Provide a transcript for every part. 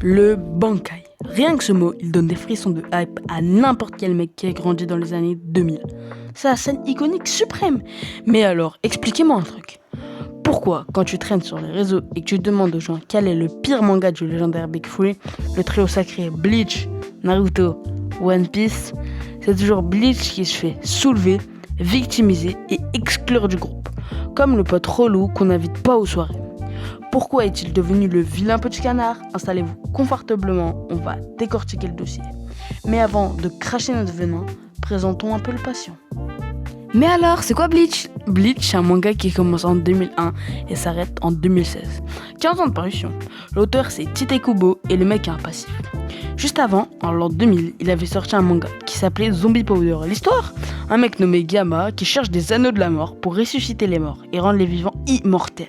Le Bankai. Rien que ce mot, il donne des frissons de hype à n'importe quel mec qui a grandi dans les années 2000. C'est la scène iconique suprême. Mais alors, expliquez-moi un truc. Pourquoi, quand tu traînes sur les réseaux et que tu demandes aux gens quel est le pire manga du légendaire Big Three, le trio sacré Bleach, Naruto, One Piece, c'est toujours Bleach qui se fait soulever, victimiser et exclure du groupe, comme le pote relou qu'on n'invite pas aux soirées. Pourquoi est-il devenu le vilain petit canard ? Installez-vous confortablement, on va décortiquer le dossier. Mais avant de cracher notre venin, présentons un peu le patient. Mais alors, c'est quoi Bleach ? Bleach, c'est un manga qui commence en 2001 et s'arrête en 2016. 15 ans de parution. L'auteur, c'est Tite Kubo et le mec est un passif. Juste avant, en l'an 2000, il avait sorti un manga qui s'appelait Zombie Powder. L'histoire ? Un mec nommé Gamma qui cherche des anneaux de la mort pour ressusciter les morts et rendre les vivants immortels.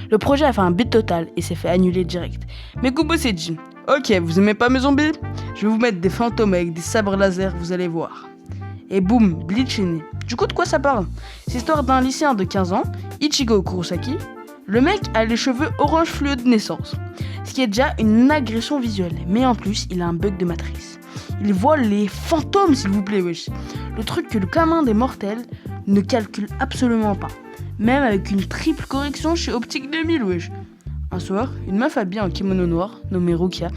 Le projet a fait un bide total et s'est fait annuler direct. Mais Kubo s'est dit « Ok, vous aimez pas mes zombies ? Je vais vous mettre des fantômes avec des sabres laser, vous allez voir. » Et boum, Bleach est né. Du coup, de quoi ça parle ? C'est l'histoire d'un lycéen de 15 ans, Ichigo Kurosaki. Le mec a les cheveux orange fluo de naissance, ce qui est déjà une agression visuelle. Mais en plus, il a un bug de matrice. Il voit les fantômes, s'il vous plaît, wesh. Le truc que le commun des mortels ne calcule absolument pas. Même avec une triple correction chez Optique 2000, wesh. Un soir, une meuf habillée en kimono noir, nommée Rukia,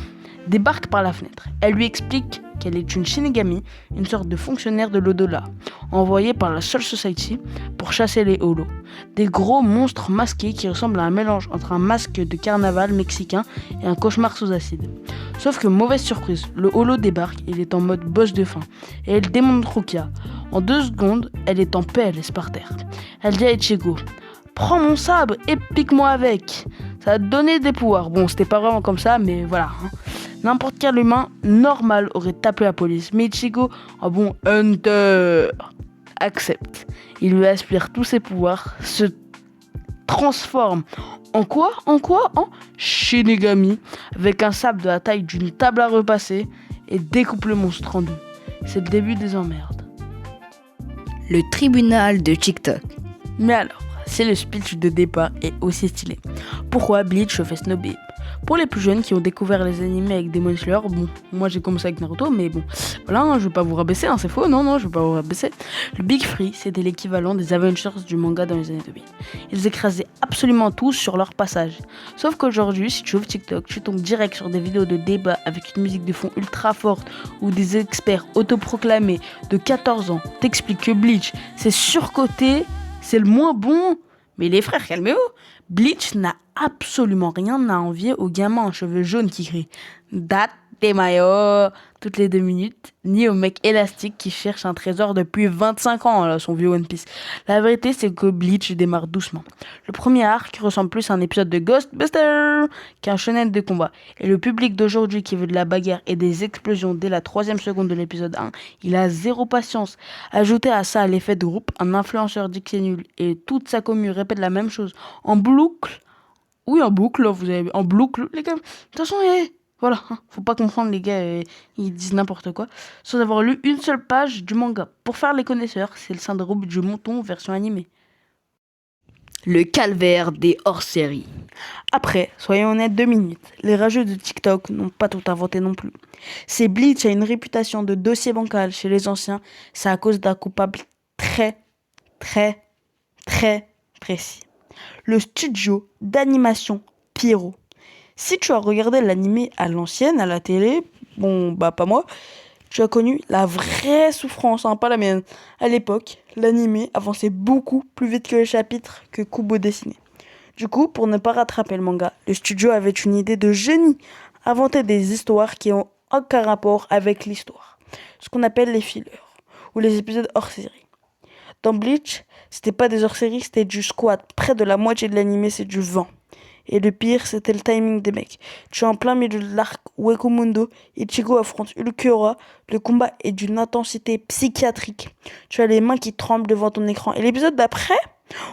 débarque par la fenêtre. Elle lui explique qu'elle est une Shinigami, une sorte de fonctionnaire de l'au-delà, envoyée par la Soul Society pour chasser les holos. Des gros monstres masqués qui ressemblent à un mélange entre un masque de carnaval mexicain et un cauchemar sous acide. Sauf que mauvaise surprise, le holo débarque, il est en mode boss de fin, et elle démonte Rukia. En 2 secondes, elle est en PLS par terre. Elle dit à Ichigo « Prends mon sabre et pique-moi avec !» Ça a donné des pouvoirs. Bon, c'était pas vraiment comme ça, mais voilà. N'importe quel humain normal aurait tapé la police. Mais Ichigo, un bon hunter, accepte. Il lui aspire tous ses pouvoirs, se transforme en quoi ? En Shinigami, avec un sabre de la taille d'une table à repasser et découpe le monstre en deux. C'est le début des emmerdes. Le tribunal de TikTok. Mais alors, c'est le speech de départ est aussi stylé. Pourquoi Bleach se fait snobber ? Pour les plus jeunes qui ont découvert les animés avec Demon Slayer, bon, moi j'ai commencé avec Naruto, mais bon, voilà, je vais pas vous rabaisser, c'est faux, non, je vais pas vous rabaisser. Le Big Three, c'était l'équivalent des Avengers du manga dans les années 2000. Ils écrasaient absolument tout sur leur passage. Sauf qu'aujourd'hui, si tu ouvres TikTok, tu tombes direct sur des vidéos de débat avec une musique de fond ultra forte ou des experts autoproclamés de 14 ans t'expliquent que Bleach, c'est surcoté, c'est le moins bon. Mais les frères, calmez-vous. Bleach n'a absolument rien à envier au gamin en cheveux jaunes qui crie « Date des maillots » toutes les 2 minutes, ni au mec élastique qui cherche un trésor depuis 25 ans, là, son vieux One Piece. La vérité, c'est que Bleach démarre doucement. Le premier arc ressemble plus à un épisode de Ghostbusters qu'un shonen de combat. Et le public d'aujourd'hui qui veut de la bagarre et des explosions dès la 3e seconde de l'épisode 1, il a zéro patience. Ajoutez à ça l'effet de groupe, un influenceur dit que c'est nul et toute sa commu répète la même chose en boucle. Oui, en boucle, vous avez en boucle, les gars. De toute façon, voilà, faut pas comprendre, les gars, ils disent n'importe quoi, sans avoir lu une seule page du manga. Pour faire les connaisseurs, c'est le syndrome du menton version animée. Le calvaire des hors-séries. Après, soyons honnêtes 2 minutes, les rageux de TikTok n'ont pas tout inventé non plus. Si Bleach a une réputation de dossier bancal chez les anciens, c'est à cause d'un coupable très précis. Le studio d'animation Pierrot. Si tu as regardé l'animé à l'ancienne, à la télé, bon, pas moi, tu as connu la vraie souffrance, pas la mienne. À l'époque, l'animé avançait beaucoup plus vite que les chapitres que Kubo dessinait. Du coup, pour ne pas rattraper le manga, le studio avait une idée de génie, inventer des histoires qui ont aucun rapport avec l'histoire. Ce qu'on appelle les fillers, ou les épisodes hors série. Dans Bleach, c'était pas des hors série, c'était du squat. Près de la moitié de l'animé, c'est du vent. Et le pire, c'était le timing des mecs. Tu es en plein milieu de l'arc Wekumundo, Ichigo affronte Ulquiorra, le combat est d'une intensité psychiatrique. Tu as les mains qui tremblent devant ton écran. Et l'épisode d'après,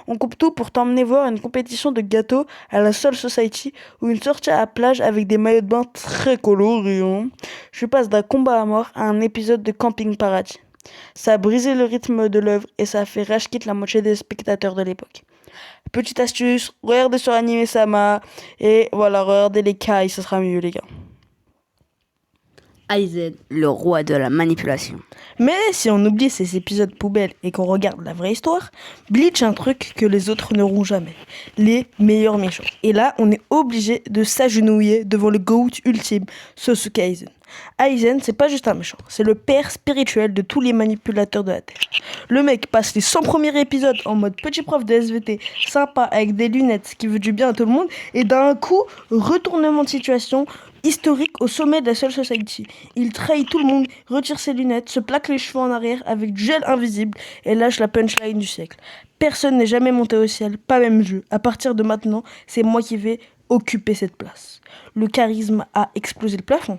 on coupe tout pour t'emmener voir une compétition de gâteaux à la Soul Society ou une sortie à la plage avec des maillots de bain très colorés. Je passe d'un combat à mort à un épisode de Camping Paradis. Ça a brisé le rythme de l'œuvre et ça a fait rage quitte la moitié des spectateurs de l'époque. Petite astuce, regardez sur Anime Sama et voilà, regardez les Kai, ça sera mieux les gars. Aizen, le roi de la manipulation. Mais si on oublie ces épisodes poubelles et qu'on regarde la vraie histoire, Bleach a un truc que les autres n'auront jamais. Les meilleurs méchants. Et là, on est obligé de s'agenouiller devant le GOAT ultime, Sasuke Aizen. Aizen, c'est pas juste un méchant, c'est le père spirituel de tous les manipulateurs de la Terre. Le mec passe les 100 premiers épisodes en mode petit prof de SVT, sympa, avec des lunettes, qui veut du bien à tout le monde, et d'un coup, retournement de situation historique au sommet de la Soul Society. Il trahit tout le monde, retire ses lunettes, se plaque les cheveux en arrière avec du gel invisible et lâche la punchline du siècle. Personne n'est jamais monté au ciel, pas même Dieu. À partir de maintenant, c'est moi qui vais occuper cette place. Le charisme a explosé le plafond.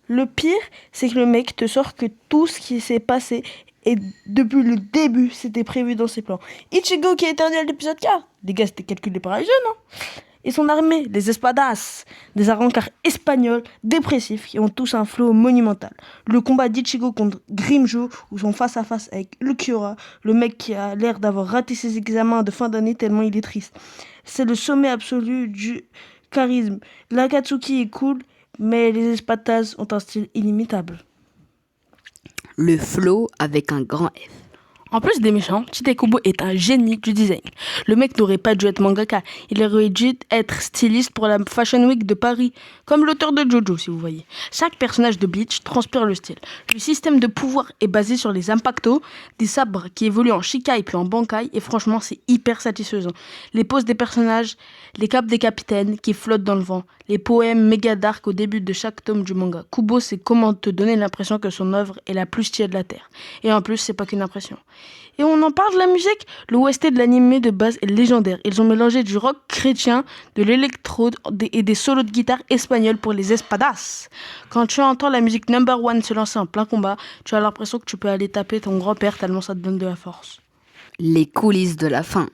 Le pire, c'est que le mec te sort que tout ce qui s'est passé et depuis le début, c'était prévu dans ses plans. Ichigo qui est éternué à l'épisode 4. Les gars, c'était calculé par les jeunes, hein. Et son armée, les espadas, des arancars espagnols dépressifs qui ont tous un flow monumental. Le combat d'Ichigo contre Grimjo ou son face-à-face avec Ulquiorra, le mec qui a l'air d'avoir raté ses examens de fin d'année tellement il est triste. C'est le sommet absolu du charisme. L'Akatsuki est cool, mais les espadas ont un style inimitable. Le flow avec un grand F. En plus des méchants, Tite Kubo est un génie du design. Le mec n'aurait pas dû être mangaka, il aurait dû être styliste pour la Fashion Week de Paris, comme l'auteur de Jojo si vous voyez. Chaque personnage de Bleach transpire le style. Le système de pouvoir est basé sur les impactos, des sabres qui évoluent en Shikai puis en Bankai, et franchement c'est hyper satisfaisant. Les poses des personnages, les capes des capitaines qui flottent dans le vent, les poèmes méga dark au début de chaque tome du manga. Kubo sait comment te donner l'impression que son œuvre est la plus stylée de la Terre. Et en plus, c'est pas qu'une impression. Et on en parle de la musique. Le OST de l'anime de base est légendaire. Ils ont mélangé du rock chrétien, de l'électro et des solos de guitare espagnols pour les espadas. Quand tu entends la musique Number One se lancer en plein combat, tu as l'impression que tu peux aller taper ton grand-père tellement ça te donne de la force. Les coulisses de la fin.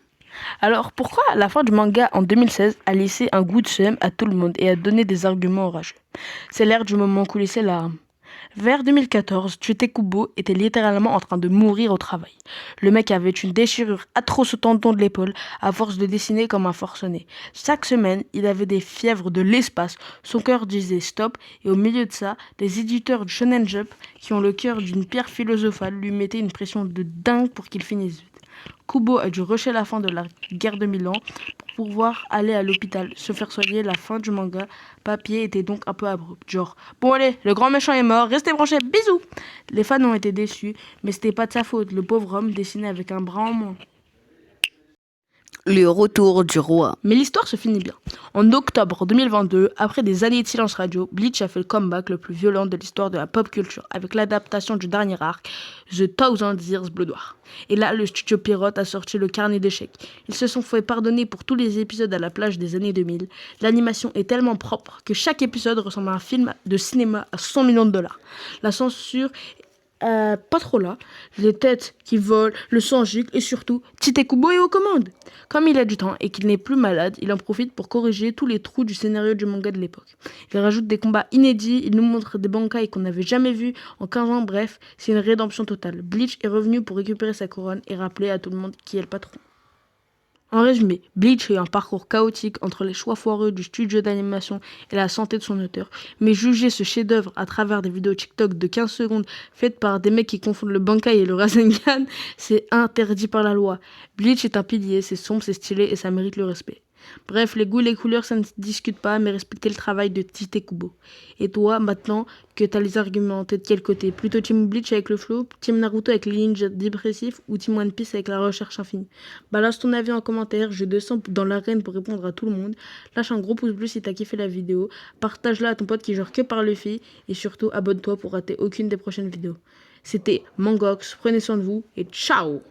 Alors pourquoi la fin du manga en 2016 a laissé un goût de seum à tout le monde et a donné des arguments orageux? C'est l'ère du moment coulissait larmes. Vers 2014, Tite Kubo était littéralement en train de mourir au travail. Le mec avait une déchirure atroce au tendon de l'épaule à force de dessiner comme un forcené. Chaque semaine, il avait des fièvres de l'espace, son cœur disait stop et au milieu de ça, des éditeurs du Shonen Jump qui ont le cœur d'une pierre philosophale lui mettaient une pression de dingue pour qu'il finisse vite. Kubo a dû rusher la fin de la guerre de 1000 ans pour pouvoir aller à l'hôpital, se faire soigner. La fin du manga papier était donc un peu abrupt. Genre, bon allez, le grand méchant est mort, restez branchés, bisous. Les fans ont été déçus, mais c'était pas de sa faute. Le pauvre homme dessinait avec un bras en moins. Le retour du roi. Mais l'histoire se finit bien. En octobre 2022, après des années de silence radio, Bleach a fait le comeback le plus violent de l'histoire de la pop culture avec l'adaptation du dernier arc, The Thousand Years Blood War. Et là, le studio Pierrot a sorti le carnet d'échecs. Ils se sont fait pardonner pour tous les épisodes à la plage des années 2000. L'animation est tellement propre que chaque épisode ressemble à un film de cinéma à 100 millions de dollars. La censure pas trop là, les têtes qui volent, le sang gicle et surtout Tite Kubo est aux commandes. Comme il a du temps et qu'il n'est plus malade, il en profite pour corriger tous les trous du scénario du manga de l'époque. Il rajoute des combats inédits, il nous montre des bankai qu'on n'avait jamais vus en 15 ans, bref, c'est une rédemption totale. Bleach est revenu pour récupérer sa couronne et rappeler à tout le monde qui est le patron. En résumé, Bleach a eu un parcours chaotique entre les choix foireux du studio d'animation et la santé de son auteur, mais juger ce chef-d'œuvre à travers des vidéos TikTok de 15 secondes faites par des mecs qui confondent le Bankai et le Rasengan, c'est interdit par la loi. Bleach est un pilier, c'est sombre, c'est stylé et ça mérite le respect. Bref, les goûts et les couleurs, ça ne se discute pas, mais respectez le travail de Tite Kubo. Et toi, maintenant que t'as les arguments, t'es de quel côté? Plutôt Team Bleach avec le flow, Team Naruto avec les ninjas dépressifs ou Team One Piece avec la recherche infinie? Balance ton avis en commentaire, je descends dans l'arène pour répondre à tout le monde. Lâche un gros pouce bleu si t'as kiffé la vidéo, partage-la à ton pote qui genre que par le filles et surtout abonne-toi pour rater aucune des prochaines vidéos. C'était Mangox, prenez soin de vous et ciao!